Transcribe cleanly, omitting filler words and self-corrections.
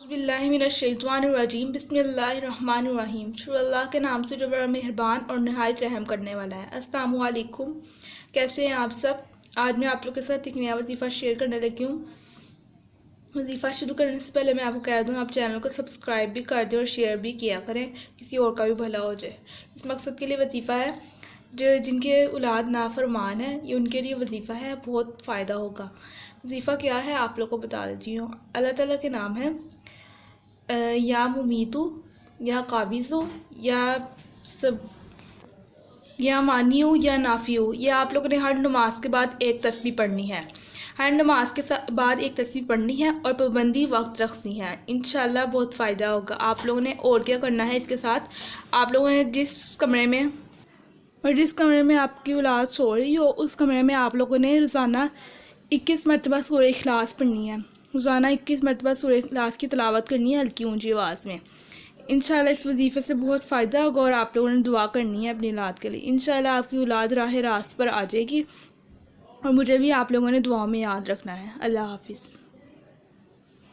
बिल्लाहि मिनश्शैतानिर्रजीम बिस्मिल्लाहिर्रहमानिर्रहीम। शुरू अल्लाह के नाम से जो बड़ा मेहरबान और नहायत रहम करने वाला है। अस्सलामु अलैकुम, कैसे हैं आप सब। आज मैं आप लोग के साथ एक नया वजीफ़ा शेयर करने लगी हूँ। वजीफ़ा शुरू करने से पहले मैं आपको कह दूँ, आप चैनल को सब्सक्राइब भी कर दें और शेयर भी किया करें, किसी और का भी भला हो जाए। इस मकसद के लिए वजीफ़ा है, जो जिनके औलाद नाफरमान है, ये उनके लिए वजीफ़ा है, बहुत फ़ायदा होगा। वजीफ़ा क्या है आप लोग को बता देती हूँ। अल्लाह ताला के नाम है या मुमीतु, या काबिज़ो, या सब, या मानियो, या नाफियो। ये आप लोगों ने हर नमाज के बाद एक तस्बीह पढ़नी है। हर नमाज के बाद एक तस्बीह पढ़नी है और पाबंदी वक्त रखनी है। इंशाल्लाह बहुत फ़ायदा होगा। आप लोगों ने और क्या करना है इसके साथ, आप लोगों ने जिस कमरे में आपकी औलाद सो रही हो, उस कमरे में आप लोगों ने रोज़ाना 21 मरतबा सूरह इखलास पढ़नी है। रोज़ाना 21 मरतबा सूरह इखलास की तिलावत करनी है हल्की ऊंची आवाज़ में। इंशाल्लाह इस वजीफ़े से बहुत फ़ायदा होगा और आप लोगों ने दुआ करनी है अपनी औलाद के लिए। इंशाल्लाह आपकी औलाद राह रास्त पर आ जाएगी और मुझे भी आप लोगों ने दुआओं में याद रखना है। अल्लाह हाफ़िज़।